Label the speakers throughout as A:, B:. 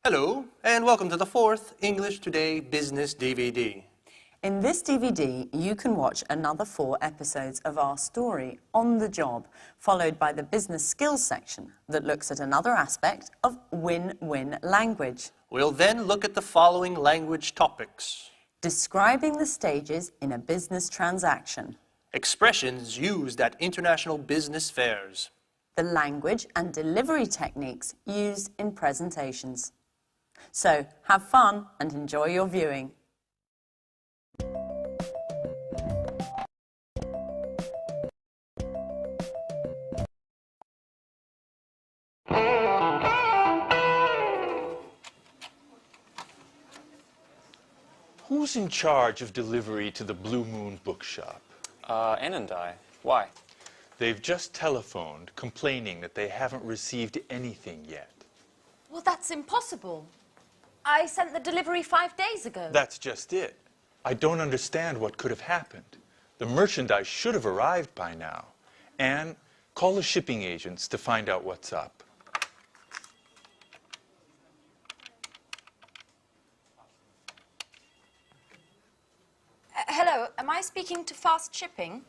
A: Hello, and welcome to the 4th English Today Business DVD.
B: In this DVD, you can watch another 4 episodes of our story, On the Job, followed by the business skills section that looks at another aspect of win-win language.
A: We'll then look at the following language topics.
B: Describing the stages in a business transaction.
A: Expressions used at international business fairs.
B: The language and delivery techniques used in presentations. So, have fun and enjoy your viewing.
C: Who's in charge of delivery to the Blue Moon bookshop?
D: Ann and I. Why?
C: They've just telephoned complaining that they haven't received anything yet.
E: Well, that's impossible. I sent the delivery 5 days ago.
C: That's just it. I don't understand what could have happened. The merchandise should have arrived by now. Anne, call the shipping agents to find out what's up.
E: Hello, am I speaking to Fast Shipping?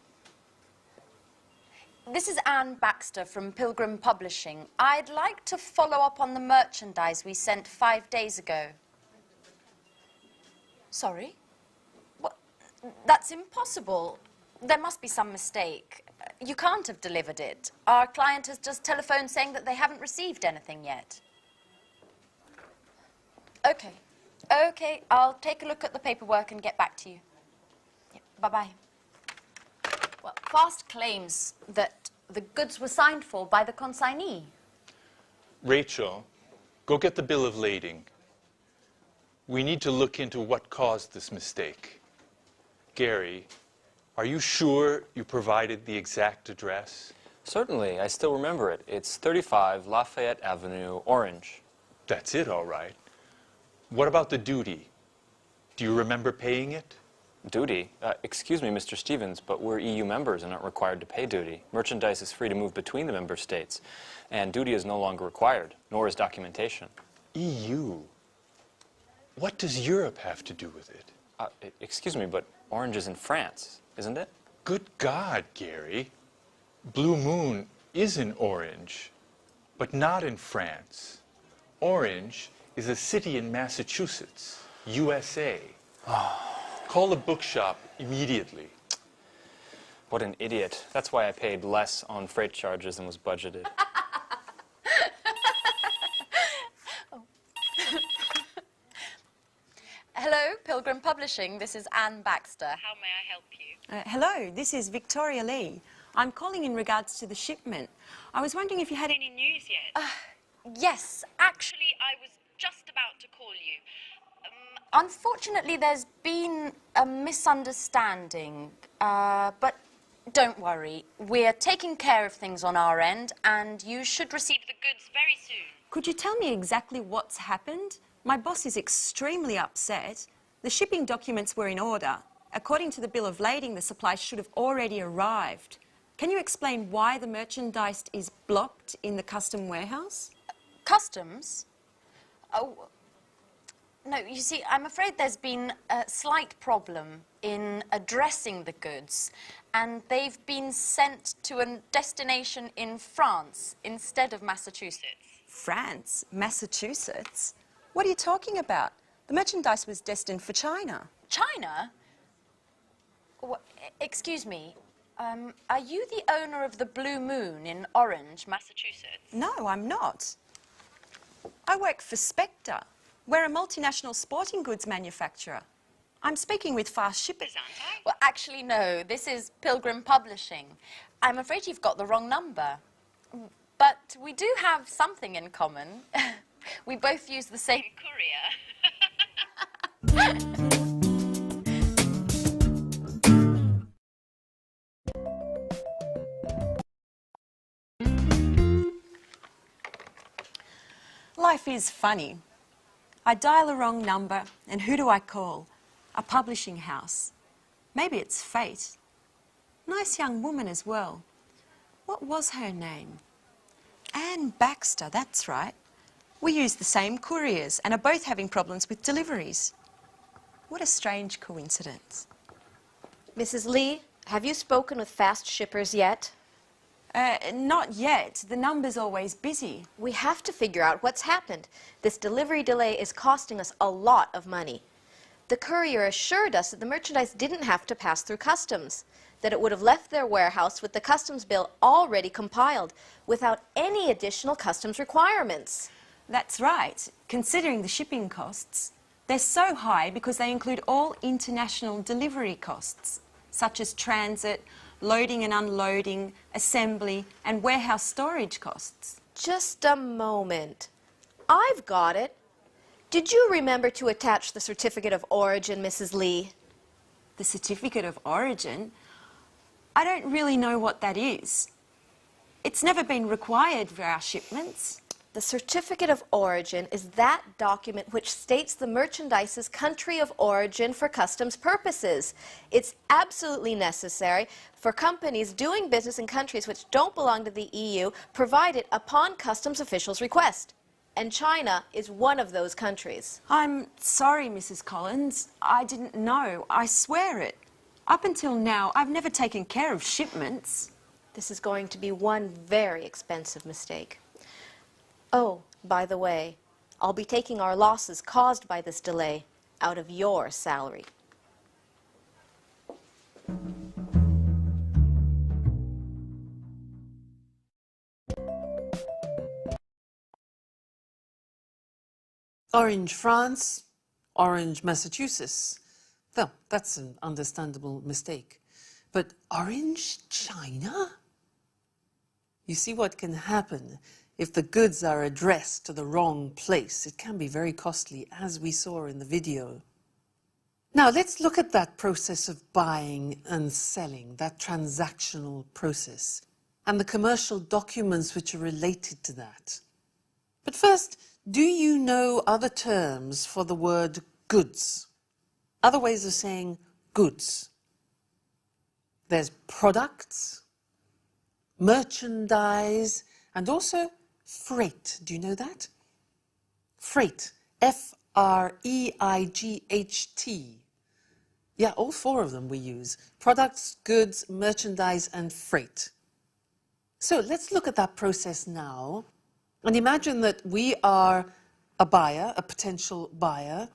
E: This is Anne Baxter from Pilgrim Publishing. I'd like to follow up on the merchandise we sent 5 days ago. Sorry? What? That's impossible. There must be some mistake. You can't have delivered it. Our client has just telephoned saying that they haven't received anything yet. Okay. Okay, I'll take a look at the paperwork and get back to you. Bye-bye. Well, Fast claims that the goods were signed for by the consignee.
C: Rachel, go get the bill of lading. We need to look into what caused this mistake. Gary, are you sure you provided the exact address?
D: Certainly, I still remember it. It's 35 Lafayette Avenue, Orange.
C: That's it, all right. What about the duty? Do you remember paying it?
D: Duty? Excuse me, Mr. Stevens, but we're EU members and aren't required to pay duty. Merchandise is free to move between the member states, and duty is no longer required, nor is documentation.
C: EU? What does Europe have to do with it?
D: Excuse me, but Orange is in France, isn't it?
C: Good God, Gary. Blue Moon is in Orange, but not in France. Orange is a city in Massachusetts, USA. Call the bookshop immediately.
D: What an idiot. That's why I paid less on freight charges than was budgeted.
E: Hello, Pilgrim Publishing. This is Anne Baxter. How may I help you?
F: Hello, this is Victoria Lee. I'm calling in regards to the shipment. I was wondering if you had any news yet?
E: Yes, actually, I was just about to call you. Unfortunately, there's been a misunderstanding, but don't worry. We're taking care of things on our end, and you should receive the goods very soon.
F: Could you tell me exactly what's happened? My boss is extremely upset. The shipping documents were in order. According to the bill of lading, the supplies should have already arrived. Can you explain why the merchandise is blocked in the custom warehouse?
E: Customs? Oh, no, you see, I'm afraid there's been a slight problem in addressing the goods, and they've been sent to a destination in France instead of Massachusetts.
F: France? Massachusetts? What are you talking about? The merchandise was destined for China.
E: China? Excuse me, are you the owner of the Blue Moon in Orange, Massachusetts?
F: No, I'm not. I work for Spectre. We're a multinational sporting goods manufacturer. I'm speaking with Fast Shippers, aren't I?
E: Well, actually, no. This is Pilgrim Publishing. I'm afraid you've got the wrong number. But we do have something in common. We both use the same courier.
F: Life is funny. I dial a wrong number, and who do I call? A publishing house. Maybe it's fate. Nice young woman as well. What was her name? Anne Baxter, that's right. We use the same couriers and are both having problems with deliveries. What a strange coincidence.
G: Mrs. Lee, have you spoken with fast shippers yet?
F: Not yet. The number's always busy.
G: We have to figure out what's happened. This delivery delay is costing us a lot of money. The courier assured us that the merchandise didn't have to pass through customs, that it would have left their warehouse with the customs bill already compiled, without any additional customs requirements.
F: That's right. Considering the shipping costs, they're so high because they include all international delivery costs, such as transit, loading and unloading, assembly, and warehouse storage costs.
G: Just a moment. I've got it. Did you remember to attach the certificate of origin, Mrs. Lee?
F: The certificate of origin? I don't really know what that is. It's never been required for our shipments.
G: The certificate of origin is that document which states the merchandise's country of origin for customs purposes. It's absolutely necessary for companies doing business in countries which don't belong to the EU, provided upon customs officials' request. And China is one of those countries.
F: I'm sorry, Mrs. Collins. I didn't know. I swear it. Up until now, I've never taken care of shipments.
G: This is going to be one very expensive mistake. Oh, by the way, I'll be taking our losses caused by this delay out of your salary.
H: Orange, France, Orange, Massachusetts. Well, that's an understandable mistake. But Orange, China? You see what can happen if the goods are addressed to the wrong place. It can be very costly, as we saw in the video. Now, let's look at that process of buying and selling, that transactional process, and the commercial documents which are related to that. But first, do you know other terms for the word goods? Other ways of saying goods. There's products, merchandise, and also freight. Do you know that? Freight. F-R-E-I-G-H-T. Yeah, all four of them we use. Products, goods, merchandise, and freight. So let's look at that process now. And imagine that we are a buyer, a potential buyer.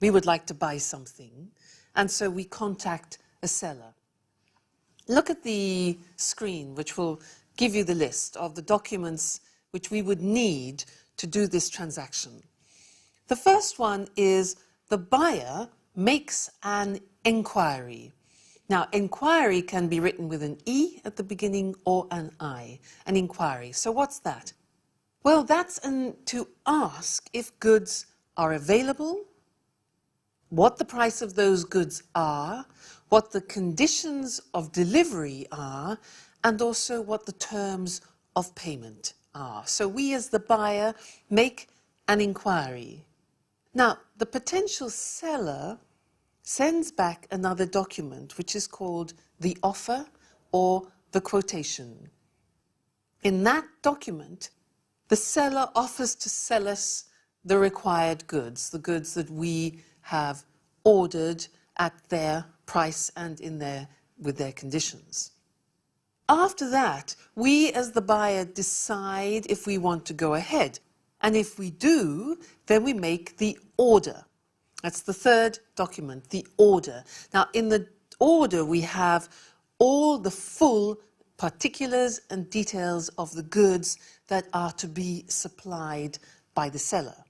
H: We would like to buy something. And so we contact a seller. Look at the screen, which will give you the list of the documents which we would need to do this transaction. The first one is the buyer makes an inquiry. Now, inquiry can be written with an E at the beginning or an I, an inquiry. So what's that? Well, that's to ask if goods are available, what the price of those goods are, what the conditions of delivery are, and also what the terms of payment are. So we as the buyer make an inquiry. Now, the potential seller sends back another document which is called the offer or the quotation. In that document, the seller offers to sell us the required goods, the goods that we have ordered at their price and with their conditions. After that, we as the buyer decide if we want to go ahead. And if we do, then we make the order. That's the third document, the order. Now, in the order, we have all the full particulars and details of the goods that are to be supplied by the seller.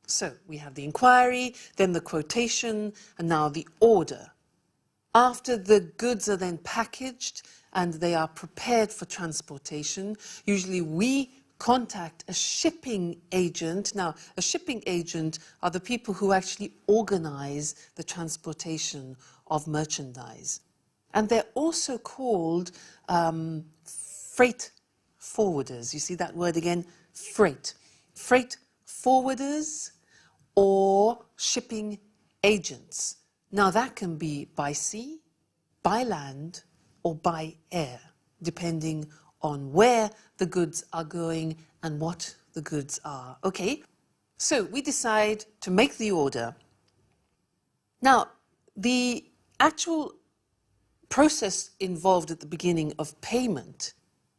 H: So we have the inquiry, then the quotation, and now the order. After the goods are then packaged and they are prepared for transportation, usually we contact a shipping agent. Now, a shipping agent are the people who actually organize the transportation of merchandise. And they're also called freight forwarders. You see that word again? Freight. Freight forwarders or shipping agents. Now, that can be by sea, by land, or by air, depending on where the goods are going and what the goods are. Okay, So we decide to make the order. Now, the actual process involved at the beginning of payment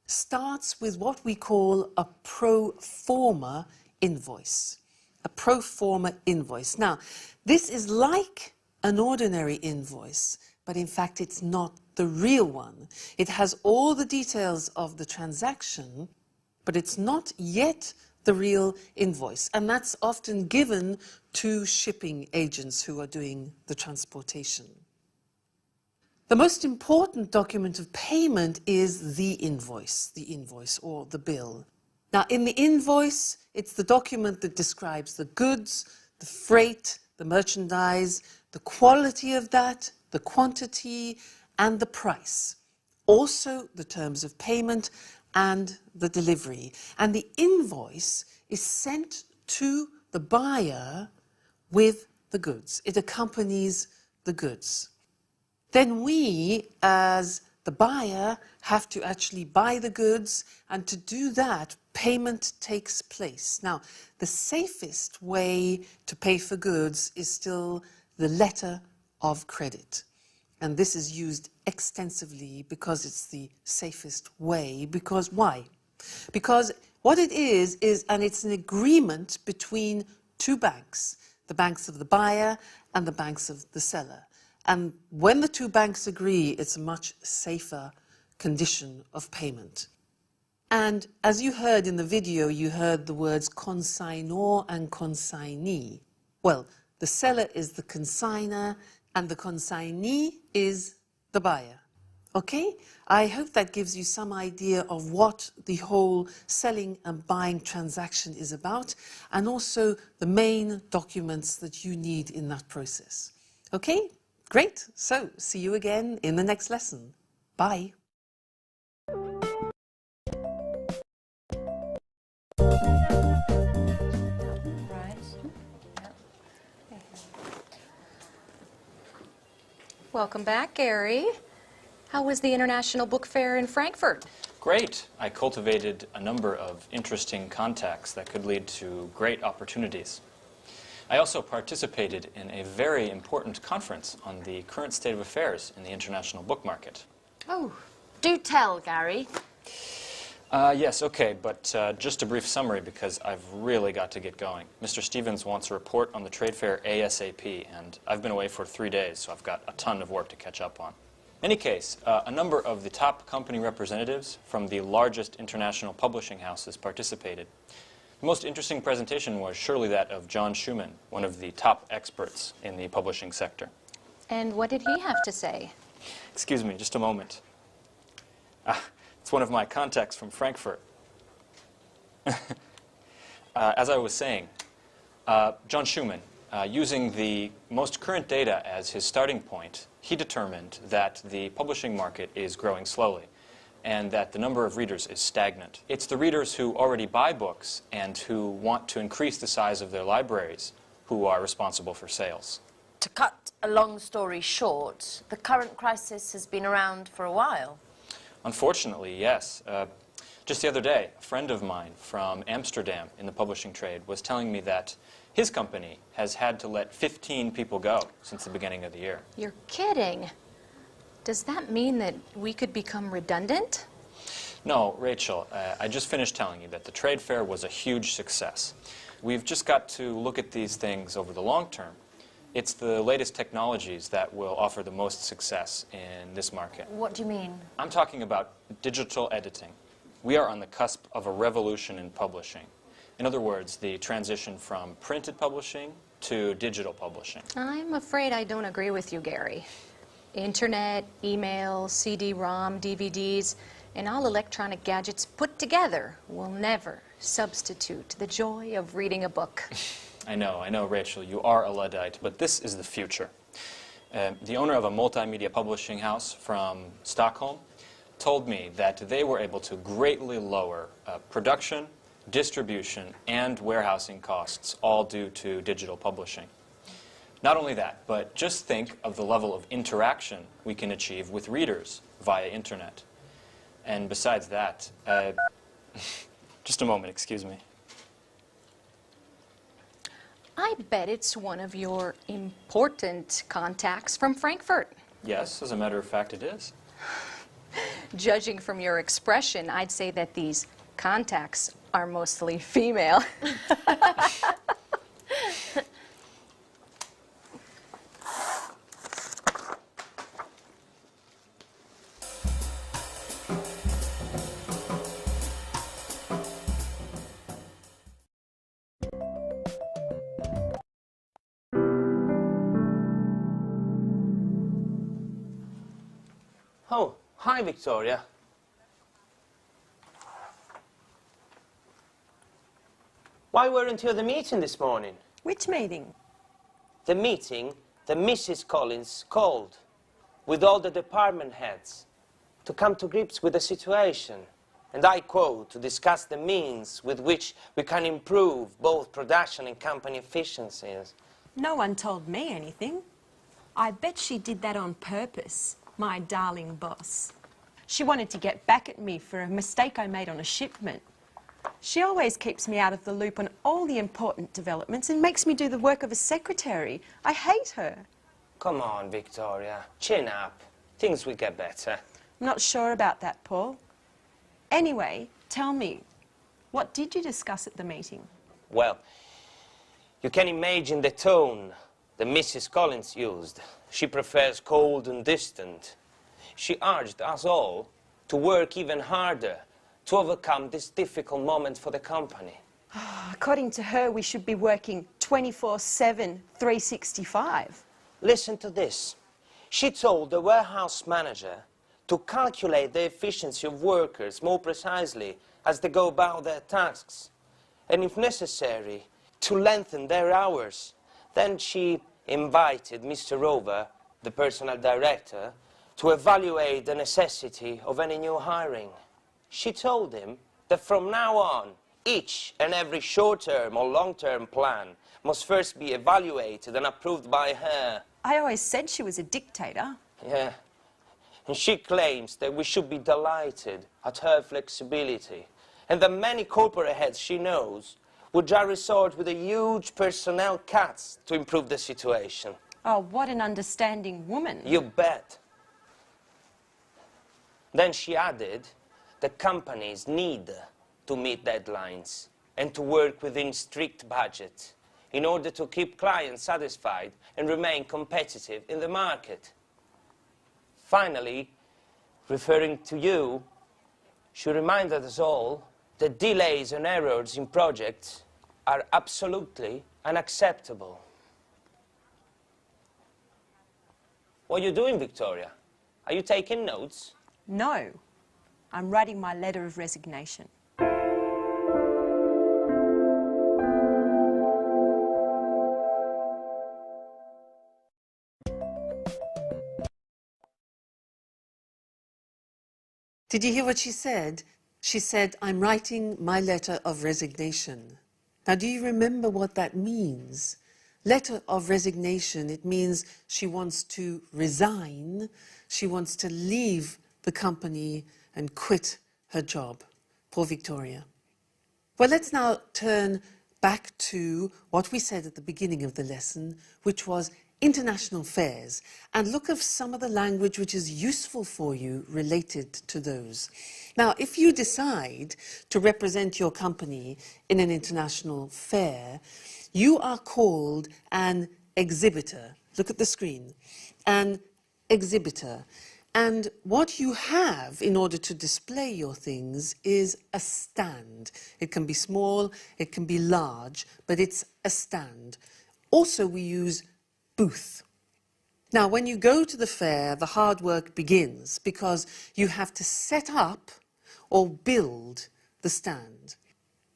H: starts with what we call a pro forma invoice. A pro forma invoice. Now, this is like an ordinary invoice, but in fact it's not the real one. It has all the details of the transaction, but it's not yet the real invoice. And that's often given to shipping agents who are doing the transportation. The most important document of payment is the invoice or the bill. Now, in the invoice, it's the document that describes the goods, the freight, the merchandise, the quality of that, the quantity, and the price. Also, the terms of payment and the delivery. And the invoice is sent to the buyer with the goods. It accompanies the goods. Then we, as the buyer, have to actually buy the goods, and to do that, payment takes place. Now, the safest way to pay for goods is still the letter of credit. And this is used extensively because it's the safest way. Because why? Because what it is, and it's an agreement between two banks, the banks of the buyer and the banks of the seller. And when the two banks agree, it's a much safer condition of payment. And as you heard in the video, you heard the words consignor and consignee. Well, the seller is the consignor and the consignee is the buyer. Okay? I hope that gives you some idea of what the whole selling and buying transaction is about, and also the main documents that you need in that process. Okay? Great. So, see you again in the next lesson. Bye.
I: Welcome back, Gary. How was the International Book Fair in Frankfurt?
D: Great. I cultivated a number of interesting contacts that could lead to great opportunities. I also participated in a very important conference on the current state of affairs in the international book market.
E: Oh, do tell, Gary.
D: Yes, okay, but just a brief summary because I've really got to get going. Mr. Stevens wants a report on the trade fair ASAP, and I've been away for 3 days, so I've got a ton of work to catch up on. In any case, a number of the top company representatives from the largest international publishing houses participated. The most interesting presentation was surely that of John Schumann, one of the top experts in the publishing sector.
I: And what did he have to say?
D: Excuse me, just a moment. It's one of my contacts from Frankfurt. As I was saying, John Schumann, using the most current data as his starting point, he determined that the publishing market is growing slowly and that the number of readers is stagnant. It's the readers who already buy books and who want to increase the size of their libraries who are responsible for sales.
E: To cut a long story short, the current crisis has been around for a while.
D: Unfortunately, yes. Just the other day, a friend of mine from Amsterdam in the publishing trade was telling me that his company has had to let 15 people go since the beginning of the year.
I: You're kidding. Does that mean that we could become redundant?
D: No, Rachel, I just finished telling you that the trade fair was a huge success. We've just got to look at these things over the long term. It's the latest technologies that will offer the most success in this market.
E: What do you mean?
D: I'm talking about digital editing. We are on the cusp of a revolution in publishing. In other words, the transition from printed publishing to digital publishing.
I: I'm afraid I don't agree with you, Gary. Internet, email, CD-ROM, DVDs, and all electronic gadgets put together will never substitute the joy of reading a book.
D: I know, Rachel, you are a Luddite, but this is the future. The owner of a multimedia publishing house from Stockholm told me that they were able to greatly lower production, distribution, and warehousing costs, all due to digital publishing. Not only that, but just think of the level of interaction we can achieve with readers via internet. And besides that, just a moment, excuse me.
I: I bet it's one of your important contacts from Frankfurt.
D: Yes, as a matter of fact, it is.
I: Judging from your expression, I'd say that these contacts are mostly female.
J: Oh, hi, Victoria. Why weren't you at the meeting this morning?
F: Which meeting?
J: The meeting that Mrs. Collins called with all the department heads to come to grips with the situation. And I quote, to discuss the means with which we can improve both production and company efficiencies.
F: No one told me anything. I bet she did that on purpose, my darling boss. She wanted to get back at me for a mistake I made on a shipment. She always keeps me out of the loop on all the important developments and makes me do the work of a secretary. I hate her.
J: Come on, Victoria, chin up. Things will get better.
F: I'm not sure about that, Paul. Anyway, tell me, what did you discuss at the meeting?
J: Well, you can imagine the tone that Mrs. Collins used. She prefers cold and distant. She urged us all to work even harder to overcome this difficult moment for the company.
F: According to her, we should be working 24/7, 365.
J: Listen to this. She told the warehouse manager to calculate the efficiency of workers more precisely as they go about their tasks, and if necessary, to lengthen their hours. Then she invited Mr. Rover, the personnel director, to evaluate the necessity of any new hiring. She told him that from now on, each and every short-term or long-term plan must first be evaluated and approved by her.
F: I always said she was a dictator.
J: Yeah. And she claims that we should be delighted at her flexibility, and that many corporate heads she knows would just resort with a huge personnel cuts to improve the situation.
F: Oh, what an understanding woman.
J: You bet. Then she added that companies need to meet deadlines and to work within strict budget in order to keep clients satisfied and remain competitive in the market. Finally, referring to you, she reminded us all that delays and errors in projects are absolutely unacceptable. What are you doing, Victoria? Are you taking notes?
F: No, I'm writing my letter of resignation.
H: Did you hear what she said? She said, I'm writing my letter of resignation. Now, do you remember what that means? Letter of resignation, it means she wants to resign, she wants to leave the company and quit her job. Poor Victoria. Well, let's now turn back to what we said at the beginning of the lesson, which was international fairs, and look at some of the language which is useful for you related to those. Now, if you decide to represent your company in an international fair, you are called an exhibitor. Look at the screen. An exhibitor. And what you have in order to display your things is a stand. It can be small, it can be large, but it's a stand. Also, we use booth. Now, when you go to the fair, the hard work begins because you have to set up or build the stand.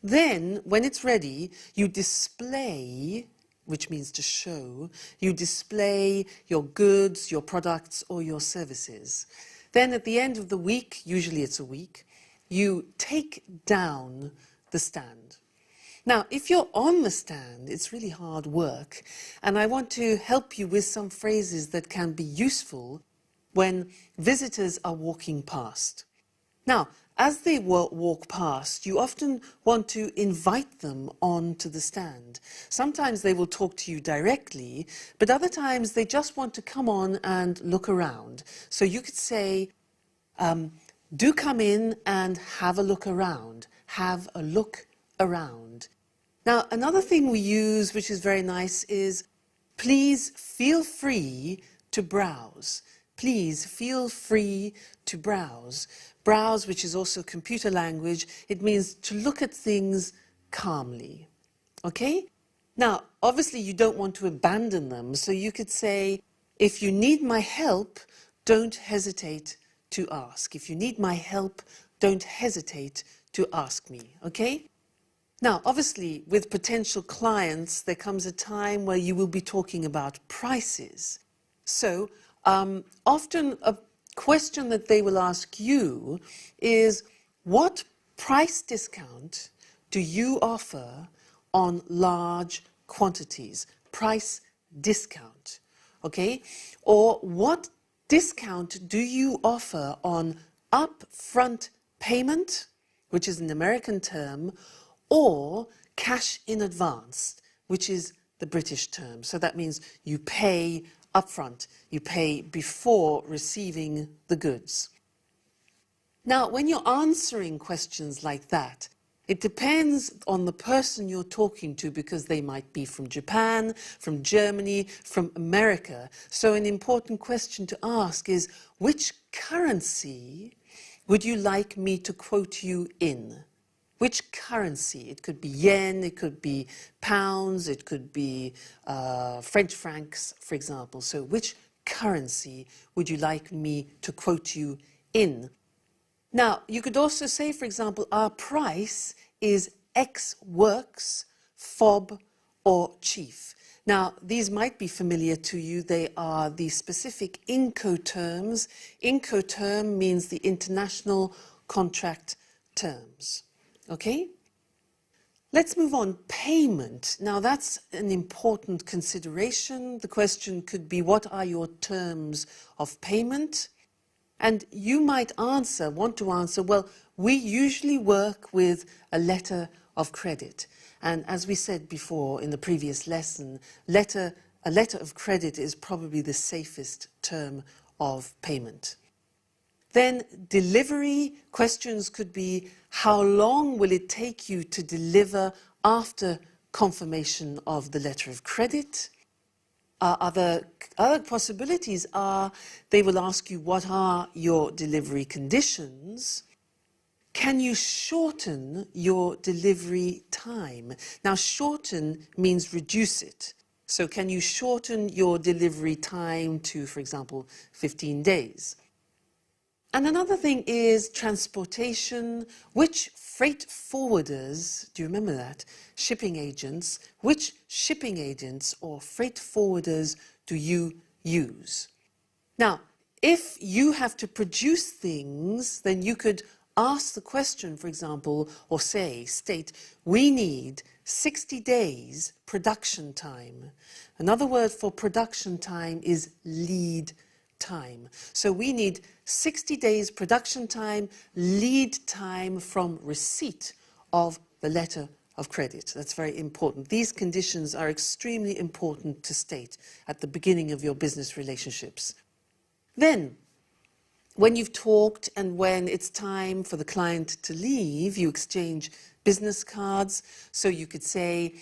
H: Then, when it's ready, you display, which means to show, you display your goods, your products, or your services. Then at the end of the week, usually it's a week, you take down the stand. Now, if you're on the stand, it's really hard work, and I want to help you with some phrases that can be useful when visitors are walking past. Now, as they walk past, you often want to invite them onto the stand. Sometimes they will talk to you directly, but other times they just want to come on and look around. So you could say, do come in and have a look around. Have a look around. Now, another thing we use, which is very nice, is please feel free to browse. Please feel free to browse. Browse, which is also computer language, it means to look at things calmly. Okay? Now, obviously you don't want to abandon them, so you could say, if you need my help, don't hesitate to ask. If you need my help, don't hesitate to ask me. Okay? Now, obviously, with potential clients, there comes a time where you will be talking about prices. So, often a question that they will ask you is, what price discount do you offer on large quantities? Price discount, okay? Or what discount do you offer on upfront payment, which is an American term, or cash in advance, which is the British term. So that means you pay upfront, you pay before receiving the goods. Now, when you're answering questions like that, it depends on the person you're talking to, because they might be from Japan, from Germany, from America. So an important question to ask is, which currency would you like me to quote you in? Which currency? It could be yen, it could be pounds, it could be French francs, for example. So which currency would you like me to quote you in? Now, you could also say, for example, our price is X works, fob, or chief. Now, these might be familiar to you. They are the specific Incoterms. Incoterm means the international contract terms. Okay? Let's move on. Payment. Now, that's an important consideration. The question could be, what are your terms of payment? And you might want to answer, well, we usually work with a letter of credit. And as we said before in the previous lesson, a letter of credit is probably the safest term of payment. Then delivery questions could be, how long will it take you to deliver after confirmation of the letter of credit? Other possibilities are, they will ask you, what are your delivery conditions? Can you shorten your delivery time? Now, shorten means reduce it. So can you shorten your delivery time to, for example, 15 days? And another thing is transportation. Which freight forwarders, do you remember that? Shipping agents. Which shipping agents or freight forwarders do you use? Now, if you have to produce things, then you could ask the question, for example, or state, we need 60 days production time. Another word for production time is lead time. So we need 60 days production time, lead time from receipt of the letter of credit. That's very important. These conditions are extremely important to state at the beginning of your business relationships. Then, when you've talked and when it's time for the client to leave, you exchange business cards. So you could say,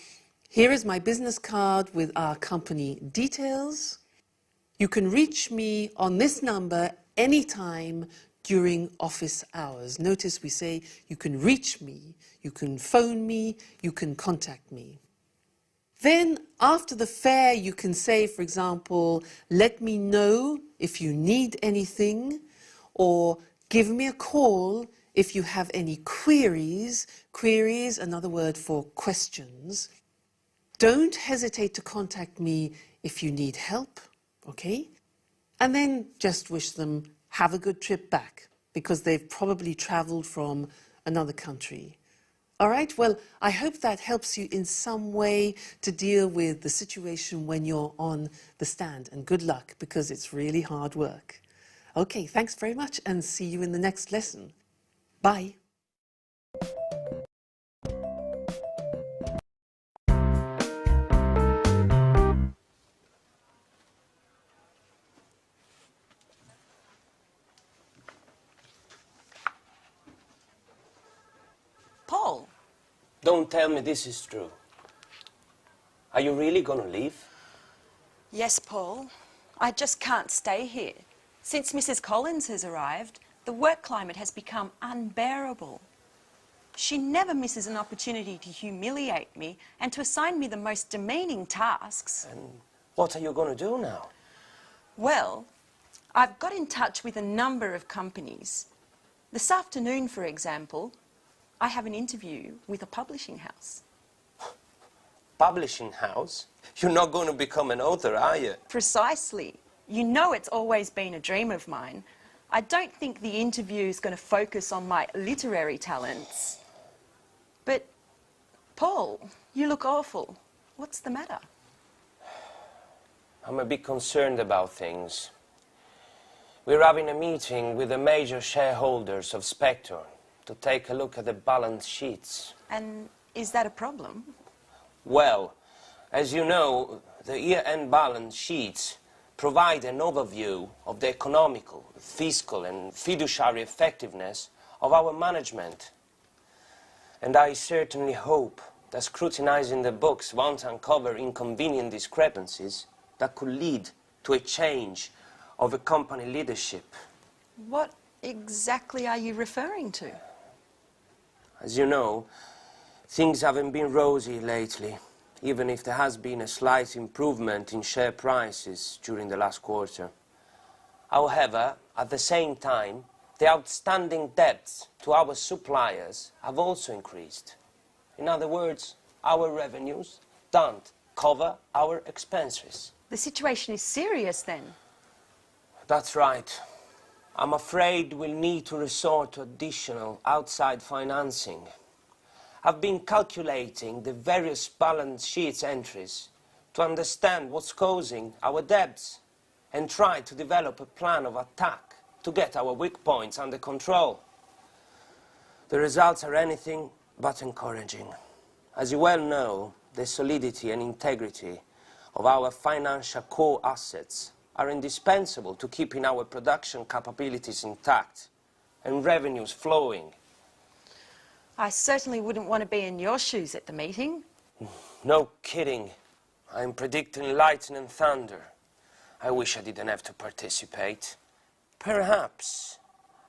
H: here is my business card with our company details. You can reach me on this number anytime during office hours. Notice we say you can reach me, you can phone me, you can contact me. Then after the fare you can say, for example, let me know if you need anything, or give me a call if you have any queries. Queries, another word for questions. Don't hesitate to contact me if you need help. Okay? And then just wish them have a good trip back, because they've probably traveled from another country. All right? Well, I hope that helps you in some way to deal with the situation when you're on the stand. And good luck, because it's really hard work. Okay, thanks very much, and see you in the next lesson. Bye.
F: Paul,
J: Don't tell me this is true. Are you really gonna leave?
F: yes, Paul. I just can't stay here. Since Mrs. Collins has arrived, the work climate has become unbearable. She never misses an opportunity to humiliate me and to assign me the most demeaning tasks.
J: And what are you gonna do now?
F: Well, I've got in touch with a number of companies. This afternoon, for example, I have an interview with a publishing house.
J: Publishing house? You're not gonna become an author, are you?
F: Precisely. You know it's always been a dream of mine. I don't think the interview is going to focus on my literary talents. But, Paul, you look awful. What's the matter?
J: I'm a bit concerned about things. We're having a meeting with the major shareholders of Spectre to take a look at the balance sheets.
F: And is that a problem?
J: Well, as you know, the year-end balance sheets provide an overview of the economical, fiscal and fiduciary effectiveness of our management. And I certainly hope that scrutinizing the books won't uncover inconvenient discrepancies that could lead to a change of a company leadership.
F: What exactly are you referring to?
J: As you know, things haven't been rosy lately, even if there has been a slight improvement in share prices during the last quarter. However, at the same time, the outstanding debts to our suppliers have also increased. In other words, our revenues don't cover our expenses.
F: The situation is serious then.
J: That's right. I'm afraid we'll need to resort to additional outside financing. I've been calculating the various balance sheets entries to understand what's causing our debts and try to develop a plan of attack to get our weak points under control. The results are anything but encouraging. As you well know, the solidity and integrity of our financial core assets are indispensable to keeping our production capabilities intact and revenues flowing.
F: I certainly wouldn't want to be in your shoes at the meeting.
J: No kidding. I'm predicting lightning and thunder. I wish I didn't have to participate. Perhaps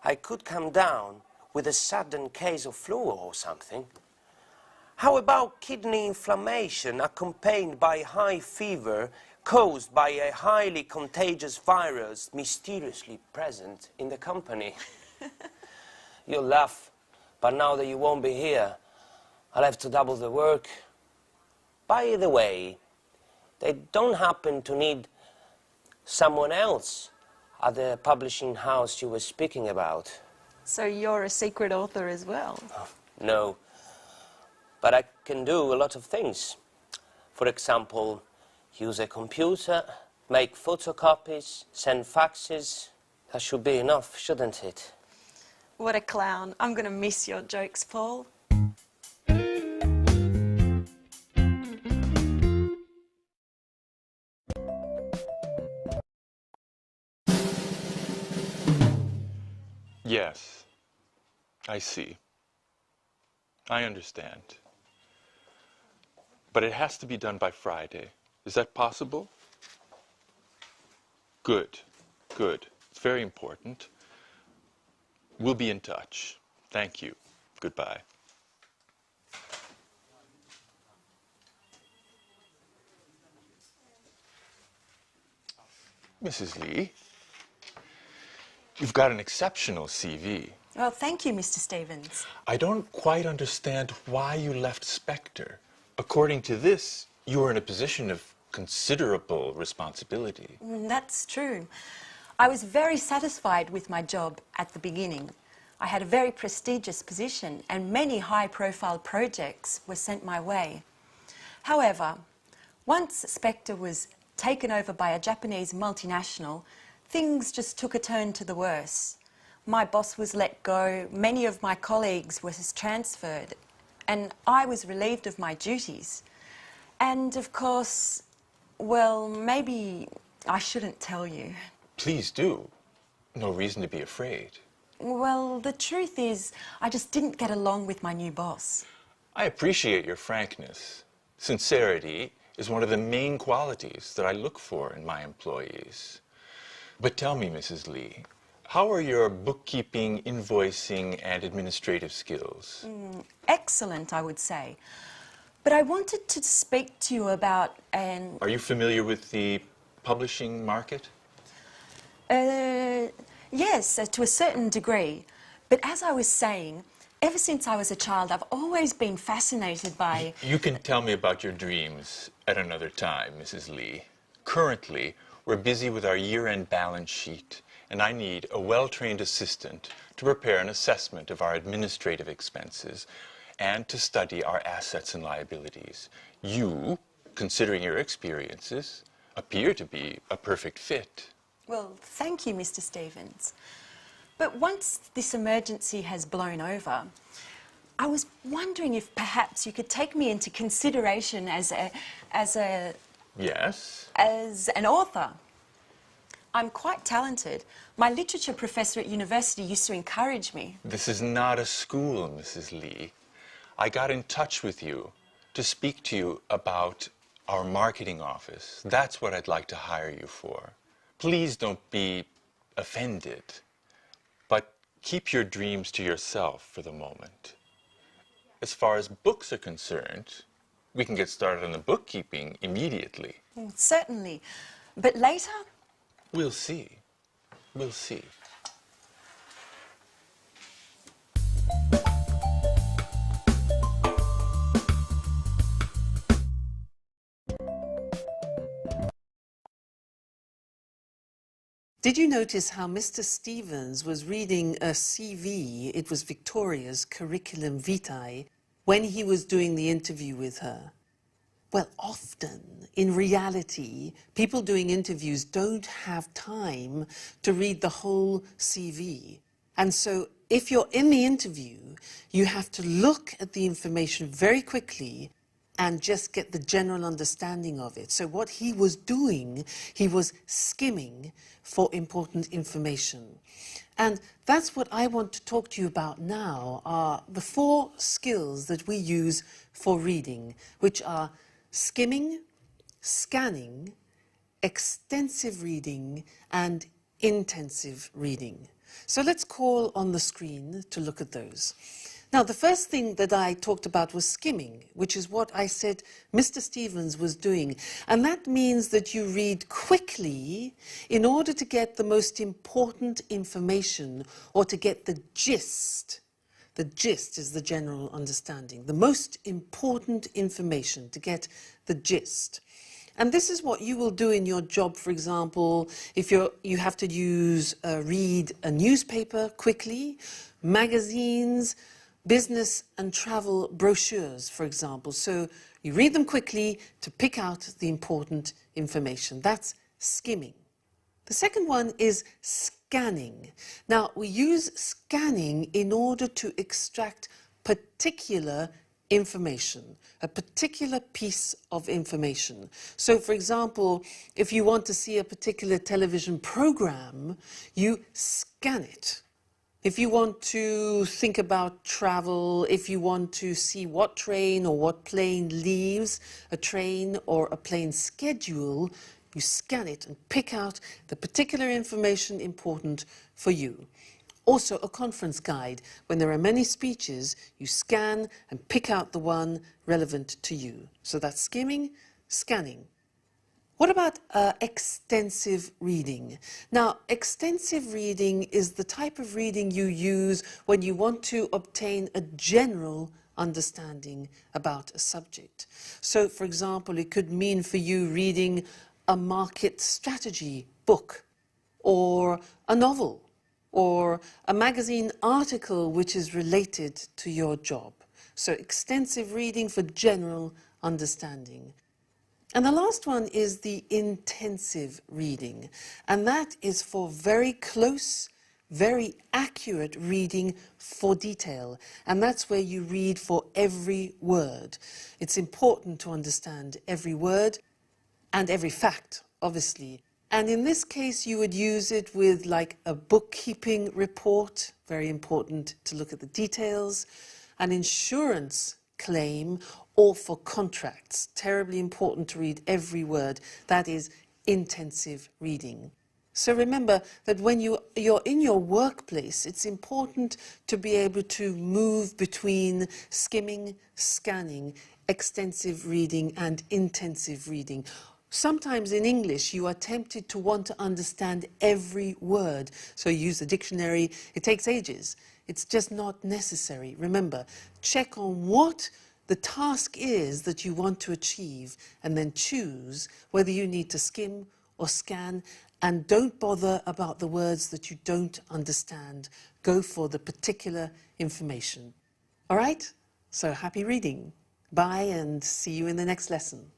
J: I could come down with a sudden case of flu or something. How about kidney inflammation accompanied by high fever caused by a highly contagious virus mysteriously present in the company? You'll laugh. But now that you won't be here, I'll have to double the work. By the way, they don't happen to need someone else at the publishing house you were speaking about.
F: So you're a secret author as well?
J: No, but I can do a lot of things. For example, use a computer, make photocopies, send faxes. That should be enough, shouldn't it?
F: What a clown. I'm going to miss your jokes, Paul.
C: Yes, I see. I understand. But it has to be done by Friday. Is that possible? Good, good. It's very important. We'll be in touch. Thank you. Goodbye. Mrs. Lee, you've got an exceptional CV.
F: Well, thank you, Mr. Stevens.
C: I don't quite understand why you left Spectre. According to this, you were in a position of considerable responsibility.
F: That's true. I was very satisfied with my job at the beginning. I had a very prestigious position and many high-profile projects were sent my way. However, once Spectre was taken over by a Japanese multinational, things just took a turn to the worse. My boss was let go, many of my colleagues were transferred, and I was relieved of my duties. And of course, well, maybe I shouldn't tell you.
C: Please do. No reason to be afraid.
F: Well, the truth is, I just didn't get along with my new boss.
C: I appreciate your frankness. Sincerity is one of the main qualities that I look for in my employees. But tell me, Mrs. Lee, how are your bookkeeping, invoicing, and administrative skills?
F: Excellent, I would say. But I wanted to speak to you about an...
C: Are you familiar with the publishing market?
F: Yes, to a certain degree. But as I was saying, ever since I was a child, I've always been fascinated by...
C: You can tell me about your dreams at another time, Mrs. Lee. Currently, we're busy with our year-end balance sheet, and I need a well-trained assistant to prepare an assessment of our administrative expenses and to study our assets and liabilities. You, considering your experiences, appear to be a perfect fit.
F: Well, thank you, Mr. Stevens. But once this emergency has blown over, I was wondering if perhaps you could take me into consideration as
C: Yes?
F: an author. I'm quite talented. My literature professor at university used to encourage me.
C: This is not a school, Mrs. Lee. I got in touch with you to speak to you about our marketing office. That's what I'd like to hire you for. Please don't be offended, but keep your dreams to yourself for the moment. As far as books are concerned, we can get started on the bookkeeping immediately.
F: Certainly. But later?
C: We'll see. We'll see.
H: Did you notice how Mr. Stevens was reading a CV, it was Victoria's curriculum vitae, when he was doing the interview with her? Well, often, in reality, people doing interviews don't have time to read the whole CV. And so, if you're in the interview, you have to look at the information very quickly and just get the general understanding of it. So what he was doing, he was skimming for important information. And that's what I want to talk to you about now, are the 4 skills that we use for reading, which are skimming, scanning, extensive reading, and intensive reading. So let's call on the screen to look at those. Now, the first thing that I talked about was skimming, which is what I said Mr. Stevens was doing. And that means that you read quickly in order to get the most important information or to get the gist. The gist is the general understanding, the most important information, to get the gist. And this is what you will do in your job, for example, if you have to read a newspaper quickly, magazines, business and travel brochures, for example. So you read them quickly to pick out the important information. That's skimming. The second one is scanning. Now, we use scanning in order to extract particular information, a particular piece of information. So, for example, if you want to see a particular television program, you scan it. If you want to think about travel, if you want to see what train or what plane leaves a train or a plane schedule, you scan it and pick out the particular information important for you. Also, a conference guide. When there are many speeches, you scan and pick out the one relevant to you. So that's skimming, scanning. What about extensive reading? Now, extensive reading is the type of reading you use when you want to obtain a general understanding about a subject. So, for example, it could mean for you reading a market strategy book, or a novel, or a magazine article which is related to your job. So, extensive reading for general understanding. And the last one is the intensive reading, and that is for very close, very accurate reading for detail. And that's where you read for every word. It's important to understand every word and every fact, obviously. And in this case, you would use it with like a bookkeeping report, very important to look at the details, an insurance claim, or for contracts, terribly important to read every word. That is intensive reading. So remember that when you're in your workplace, it's important to be able to move between skimming, scanning, extensive reading and intensive reading. Sometimes in English you are tempted to want to understand every word, so you use the dictionary. It takes ages. It's just not necessary. Remember, check on what the task is that you want to achieve and then choose whether you need to skim or scan, and don't bother about the words that you don't understand. Go for the particular information. All right? So happy reading. Bye and see you in the next lesson.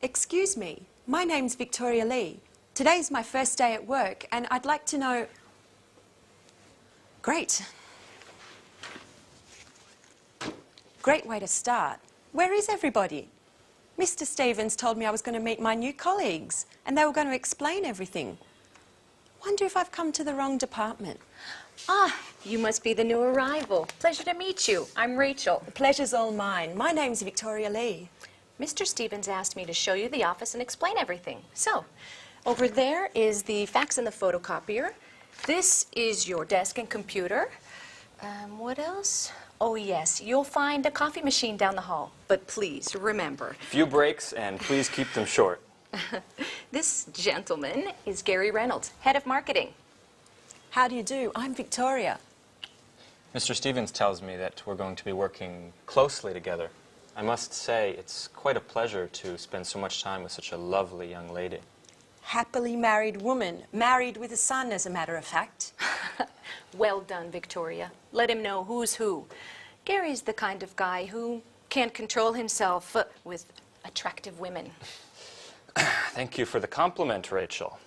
F: Excuse me, my name's Victoria Lee. Today's my first day at work and I'd like to know... Great. Great way to start. Where is everybody? Mr. Stevens told me I was going to meet my new colleagues and they were going to explain everything. Wonder if I've come to the wrong department.
I: Ah, you must be the new arrival. Pleasure to meet you. I'm Rachel.
F: The pleasure's all mine. My name's Victoria Lee.
I: Mr. Stevens asked me to show you the office and explain everything. So, over there is the fax and the photocopier. This is your desk and computer. What else? Oh, yes, you'll find a coffee machine down the hall. But please, remember...
D: Few breaks, and please keep them short.
I: This gentleman is Gary Reynolds, head of marketing.
F: How do you do? I'm Victoria.
D: Mr. Stevens tells me that we're going to be working closely together. I must say, it's quite a pleasure to spend so much time with such a lovely young lady.
F: Happily married woman, married with a son, as a matter of fact.
I: Well done, Victoria. Let him know who's who. Gary's the kind of guy who can't control himself with attractive women.
D: Thank you for the compliment, Rachel.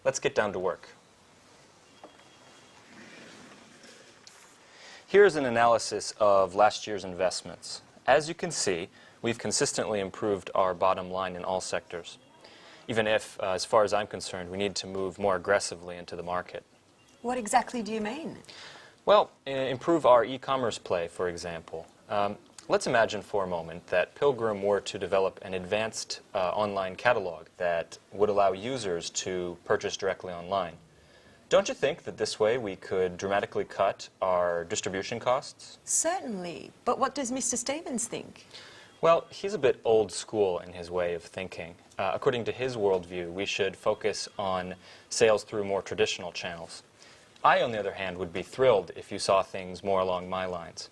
D: Let's get down to work. Here's an analysis of last year's investments. As you can see, we've consistently improved our bottom line in all sectors, even if, as far as I'm concerned, we need to move more aggressively into the market.
F: What exactly do you mean?
D: Well, improve our e-commerce play, for example. Let's imagine for a moment that Pilgrim were to develop an advanced online catalog that would allow users to purchase directly online. Don't you think that this way we could dramatically cut our distribution costs?
F: Certainly, but what does Mr. Stevens think?
D: Well, he's a bit old school in his way of thinking. According to his worldview, we should focus on sales through more traditional channels. I, on the other hand, would be thrilled if you saw things more along my lines.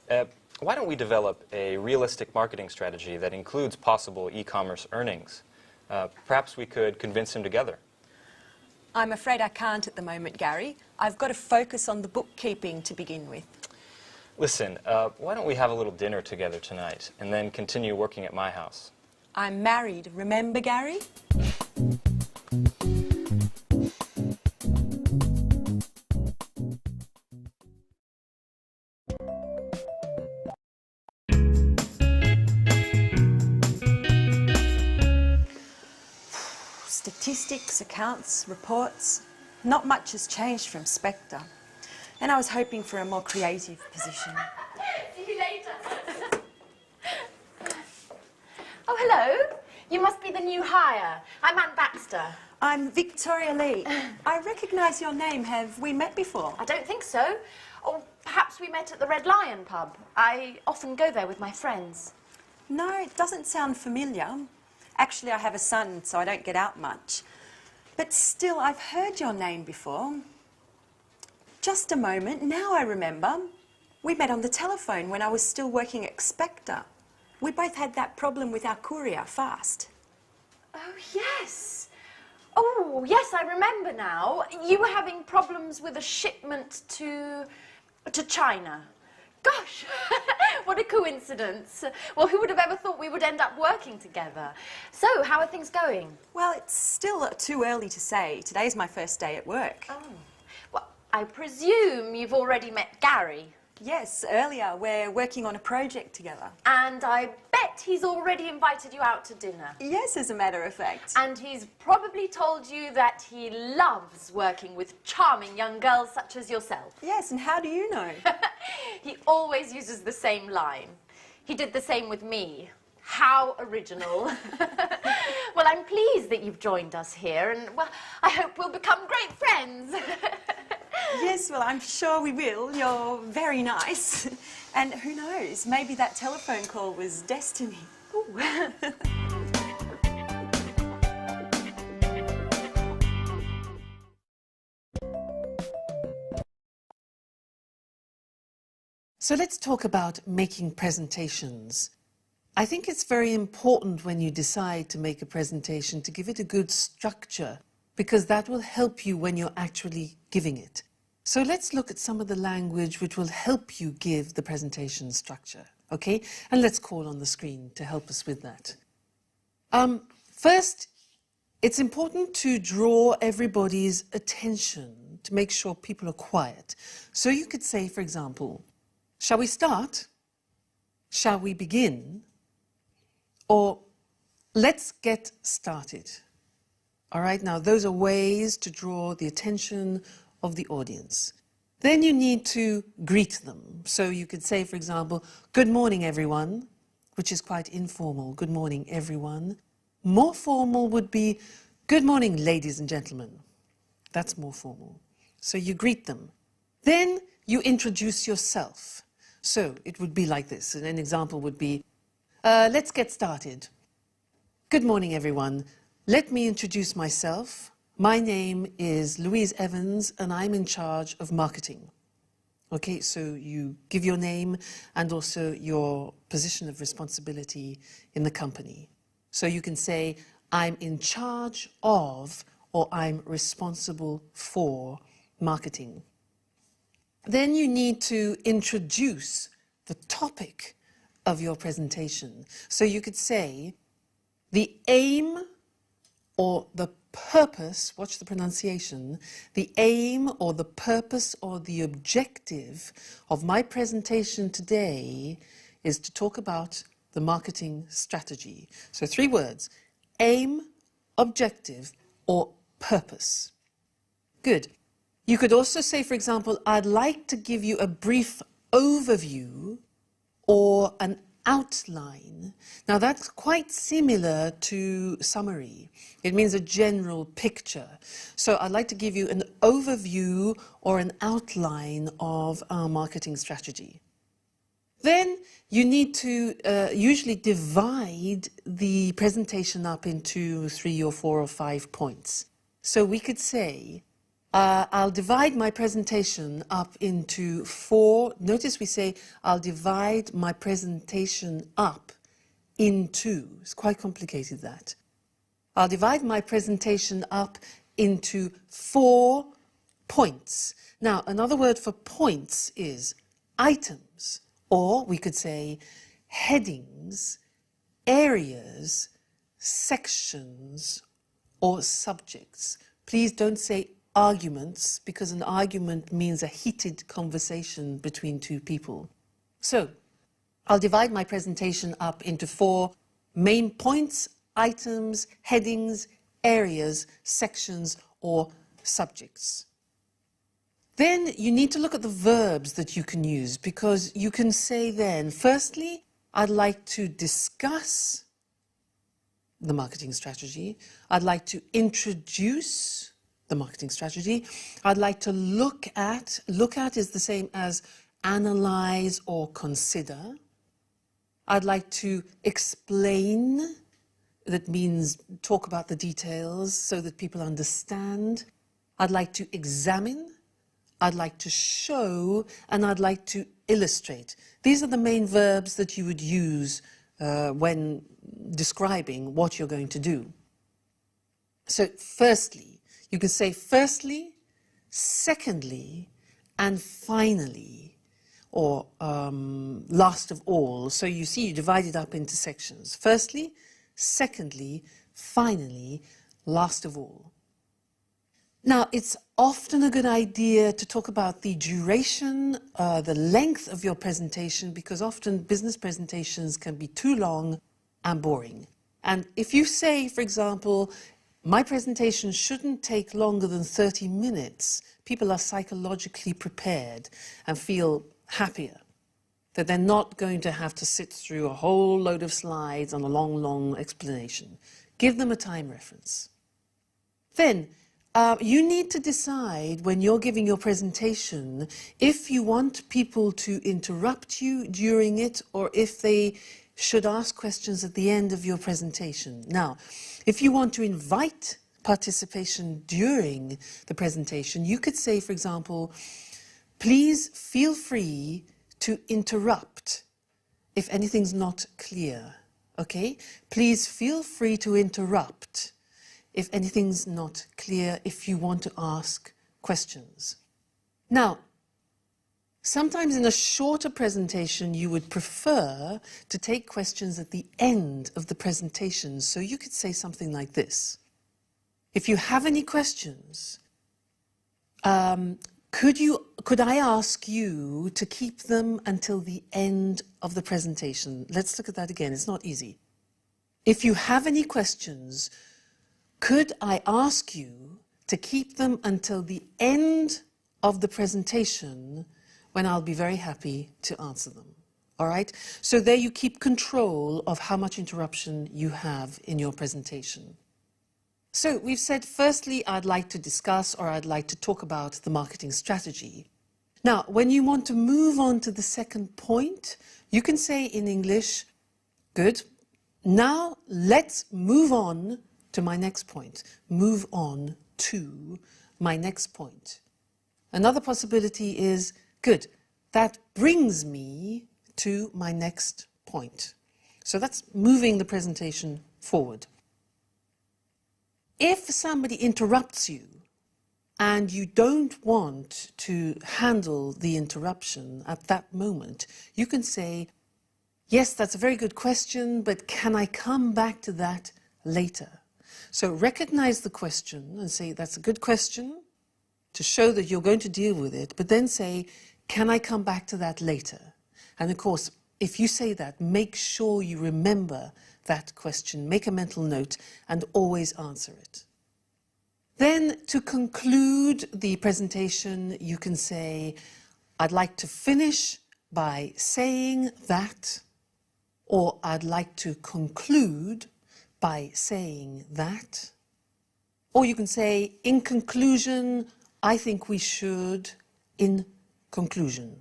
D: Why don't we develop a realistic marketing strategy that includes possible e-commerce earnings? Perhaps we could convince him together.
F: I'm afraid I can't at the moment, Gary. I've got to focus on the bookkeeping to begin with.
D: Listen, why don't we have a little dinner together tonight and then continue working at my house?
F: I'm married, remember, Gary? Statistics, accounts, reports. Not much has changed from Spectre. And I was hoping for a more creative position.
E: See you later. Oh, hello. You must be the new hire. I'm Anne Baxter.
F: I'm Victoria Lee. I recognise your name. Have we met before?
E: I don't think so. Or perhaps we met at the Red Lion pub. I often go there with my friends.
F: No, it doesn't sound familiar. Actually, I have a son, so I don't get out much. But still, I've heard your name before. Just a moment, now I remember. We met on the telephone when I was still working at Spectre. We both had that problem with our courier, Fast.
E: Oh, yes. Oh, yes, I remember now. You were having problems with a shipment to China. Gosh, what a coincidence. Well, who would have ever thought we would end up working together? So, how are things going?
F: Well, it's still too early to say. Today's my first day at work.
E: Oh, well, I presume you've already met Gary.
F: Yes, earlier. We're working on a project together.
E: And I bet he's already invited you out to dinner.
F: Yes, as a matter of fact.
E: And he's probably told you that he loves working with charming young girls such as yourself.
F: Yes, and how do you know?
E: He always uses the same line. He did the same with me. How original. Well, I'm pleased that you've joined us here, and, well, I hope we'll become great friends.
F: Yes, well, I'm sure we will. You're very nice. And who knows, maybe that telephone call was destiny.
H: So let's talk about making presentations. I think it's very important when you decide to make a presentation to give it a good structure, because that will help you when you're actually giving it. So let's look at some of the language which will help you give the presentation structure, okay? And let's call on the screen to help us with that. First, it's important to draw everybody's attention to make sure people are quiet. So you could say, for example, shall we start? Shall we begin? Or let's get started. All right, now those are ways to draw the attention of the audience. Then you need to greet them. So you could say, for example, good morning, everyone, which is quite informal. Good morning, everyone. More formal would be, good morning, ladies and gentlemen. That's more formal. So you greet them. Then you introduce yourself. So it would be like this. An example would be, let's get started. Good morning, everyone. Let me introduce myself. My name is Louise Evans, and I'm in charge of marketing. Okay, so you give your name and also your position of responsibility in the company. So you can say, I'm in charge of, or I'm responsible for marketing. Then you need to introduce the topic of your presentation. So you could say, the aim or the purpose, watch the pronunciation, the aim or the purpose or the objective of my presentation today is to talk about the marketing strategy. So 3 words, aim, objective, or purpose. Good. You could also say, for example, I'd like to give you a brief overview or an outline. Now that's quite similar to summary. It means a general picture. So I'd like to give you an overview or an outline of our marketing strategy. Then you need to usually divide the presentation up into 3 or 4 or 5 points. So we could say, I'll divide my presentation up into 4. Notice we say, I'll divide my presentation up into. It's quite complicated, that. I'll divide my presentation up into 4 points. Now, another word for points is items, or we could say headings, areas, sections, or subjects. Please don't say arguments, because an argument means a heated conversation between 2 people. So, I'll divide my presentation up into 4 main points, items, headings, areas, sections, or subjects. Then you need to look at the verbs that you can use, because you can say then, firstly, I'd like to discuss the marketing strategy. I'd like to introduce the marketing strategy. I'd like to look at is the same as analyze or consider. I'd like to explain, that means talk about the details so that people understand. I'd like to examine, I'd like to show, and I'd like to illustrate. These are the main verbs that you would use when describing what you're going to do. So firstly, you can say firstly, secondly, and finally, or last of all. So you see, you divide it up into sections. Firstly, secondly, finally, last of all. Now, it's often a good idea to talk about the duration, the length of your presentation, because often business presentations can be too long and boring. And if you say, for example, my presentation shouldn't take longer than 30 minutes, people are psychologically prepared and feel happier that they're not going to have to sit through a whole load of slides on a long, long explanation. Give them a time reference. Then, you need to decide when you're giving your presentation if you want people to interrupt you during it or if they should ask questions at the end of your presentation. Now, if you want to invite participation during the presentation, you could say, for example, please feel free to interrupt if anything's not clear. Okay? Please feel free to interrupt if anything's not clear, if you want to ask questions. Now, sometimes in a shorter presentation, you would prefer to take questions at the end of the presentation. So you could say something like this. If you have any questions, could I ask you to keep them until the end of the presentation? Let's look at that again. It's not easy. If you have any questions, could I ask you to keep them until the end of the presentation, when I'll be very happy to answer them? All right? So there you keep control of how much interruption you have in your presentation. So we've said, firstly, I'd like to discuss or I'd like to talk about the marketing strategy. Now, when you want to move on to the second point, you can say in English, good, now let's move on to my next point. Move on to my next point. Another possibility is, good, that brings me to my next point. So that's moving the presentation forward. If somebody interrupts you and you don't want to handle the interruption at that moment, you can say, yes, that's a very good question, but can I come back to that later? So recognize the question and say, that's a good question, to show that you're going to deal with it, but then say, can I come back to that later? And of course, if you say that, make sure you remember that question, make a mental note, and always answer it. Then, to conclude the presentation, you can say, I'd like to finish by saying that, or I'd like to conclude by saying that. Or you can say, in conclusion, I think we should, in conclusion.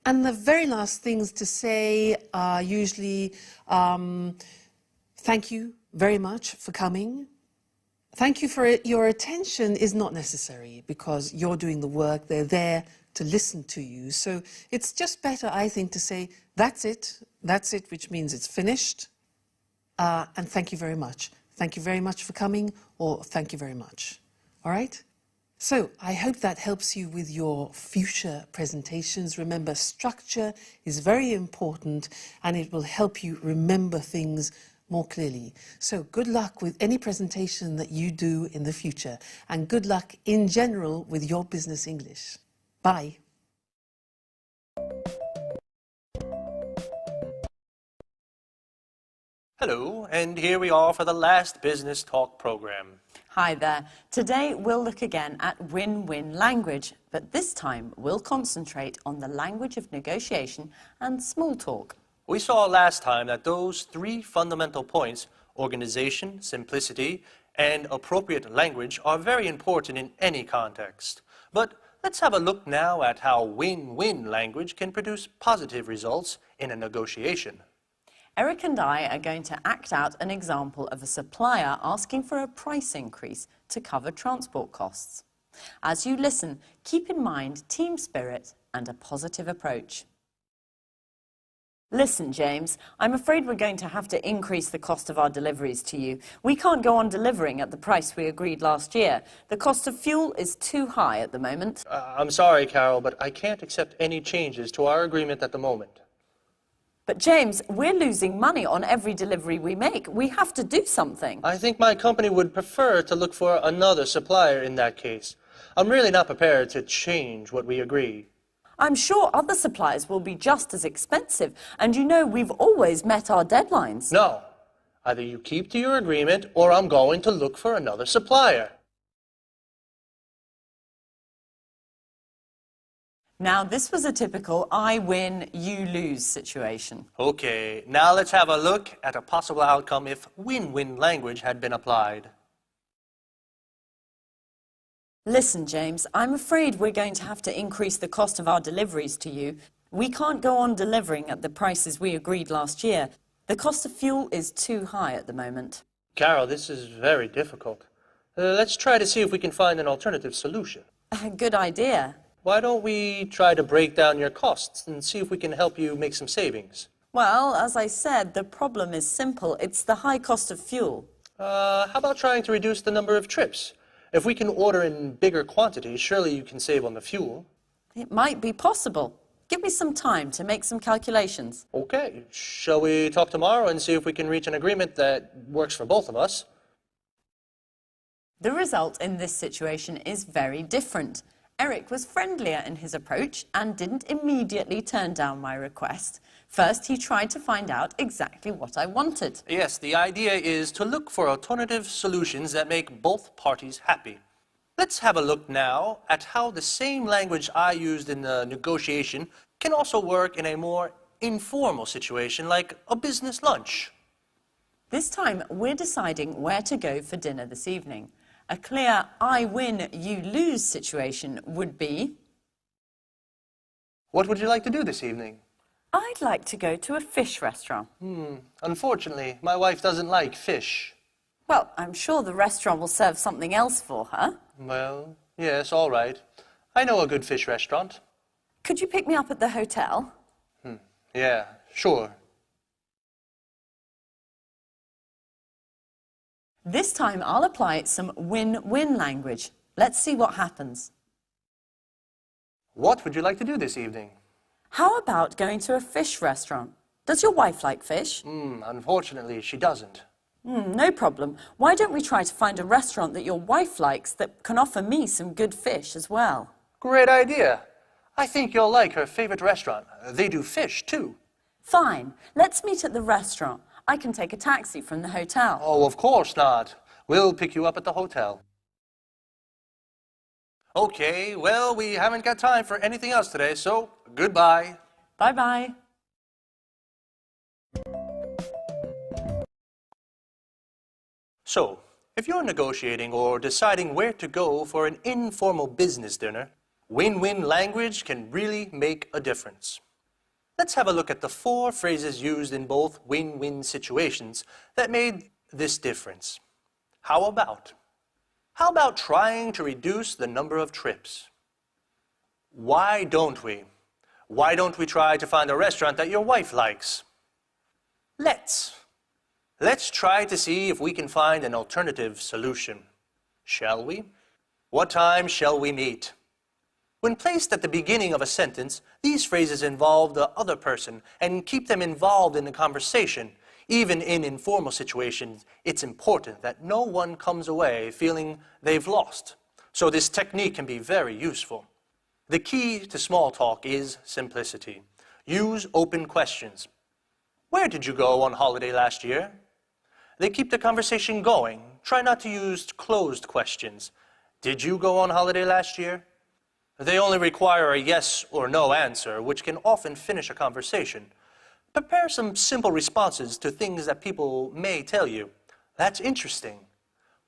H: And the very last things to say are usually, thank you very much for coming. Thank you for it. Your attention is not necessary because you're doing the work. They're there to listen to you. So it's just better, I think, to say, that's it, which means it's finished. And thank you very much. Thank you very much for coming, or thank you very much. All right? So I hope that helps you with your future presentations. Remember, structure is very important and it will help you remember things more clearly. So good luck with any presentation that you do in the future, and good luck in general with your business English. Bye.
A: Hello, and here we are for the last Business Talk program.
B: Hi there. Today we'll look again at win-win language, but this time we'll concentrate on the language of negotiation and small talk.
A: We saw last time that those three fundamental points, organization, simplicity, and appropriate language, are very important in any context. But let's have a look now at how win-win language can produce positive results in a negotiation.
B: Eric and I are going to act out an example of a supplier asking for a price increase to cover transport costs. As you listen, keep in mind team spirit and a positive approach. Listen, James, I'm afraid we're going to have to increase the cost of our deliveries to you. We can't go on delivering at the price we agreed last year. The cost of fuel is too high at the moment.
A: I'm sorry, Carol, but I can't accept any changes to our agreement at the moment.
B: But James, we're losing money on every delivery we make. We have to do something.
A: I think my company would prefer to look for another supplier in that case. I'm really not prepared to change what we agree.
B: I'm sure other suppliers will be just as expensive, and you know we've always met our deadlines.
A: No. Either you keep to your agreement, or I'm going to look for another supplier.
B: Now, this was a typical I win, you lose situation.
A: Okay, now let's have a look at a possible outcome if win-win language had been applied.
B: Listen, James, I'm afraid we're going to have to increase the cost of our deliveries to you. We can't go on delivering at the prices we agreed last year. The cost of fuel is too high at the moment.
A: Carol, this is very difficult. Let's try to see if we can find an alternative solution.
B: Good idea.
A: Why don't we try to break down your costs and see if we can help you make some savings?
B: Well, as I said, the problem is simple. It's the high cost of fuel.
A: How about trying to reduce the number of trips? If we can order in bigger quantities, surely you can save on the fuel.
B: It might be possible. Give me some time to make some calculations.
A: Okay, shall we talk tomorrow and see if we can reach an agreement that works for both of us?
B: The result in this situation is very different. Eric was friendlier in his approach and didn't immediately turn down my request. First, he tried to find out exactly what I wanted.
A: Yes, the idea is to look for alternative solutions that make both parties happy. Let's have a look now at how the same language I used in the negotiation can also work in a more informal situation like a business lunch.
B: This time, we're deciding where to go for dinner this evening. A clear I win, you lose situation would be...
A: What would you like to do this evening?
B: I'd like to go to a fish restaurant.
A: Unfortunately, my wife doesn't like fish.
B: Well, I'm sure the restaurant will serve something else for her.
A: Well, yes, all right. I know a good fish restaurant.
B: Could you pick me up at the hotel?
A: Yeah, sure.
B: This time I'll apply some win-win language. Let's see what happens.
A: What would you like to do this evening?
B: How about going to a fish restaurant? Does your wife like fish?
A: Unfortunately, she doesn't.
B: No problem. Why don't we try to find a restaurant that your wife likes that can offer me some good fish as well?
A: Great idea. I think you'll like her favorite restaurant. They do fish, too.
B: Fine. Let's meet at the restaurant. I can take a taxi from the hotel.
A: Oh, of course not. We'll pick you up at the hotel. Okay, well, we haven't got time for anything else today, so goodbye.
B: Bye-bye.
A: So, if you're negotiating or deciding where to go for an informal business dinner, win-win language can really make a difference. Let's have a look at the 4 phrases used in both win-win situations that made this difference. How about? How about trying to reduce the number of trips? Why don't we? Why don't we try to find a restaurant that your wife likes? Let's try to see if we can find an alternative solution. Shall we? What time shall we meet? When placed at the beginning of a sentence, these phrases involve the other person and keep them involved in the conversation. Even in informal situations, it's important that no one comes away feeling they've lost. So this technique can be very useful. The key to small talk is simplicity. Use open questions. Where did you go on holiday last year? They keep the conversation going. Try not to use closed questions. Did you go on holiday last year? They only require a yes or no answer, which can often finish a conversation. Prepare some simple responses to things that people may tell you. That's interesting.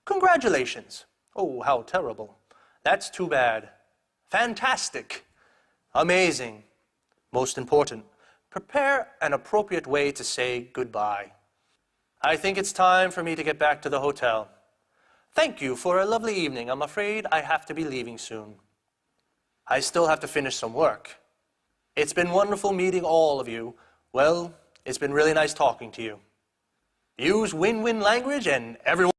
A: Congratulations. Oh, how terrible. That's too bad. Fantastic. Amazing. Most important, prepare an appropriate way to say goodbye. I think it's time for me to get back to the hotel. Thank you for a lovely evening. I'm afraid I have to be leaving soon. I still have to finish some work. It's been wonderful meeting all of you. Well, it's been really nice talking to you. Use win-win language and everyone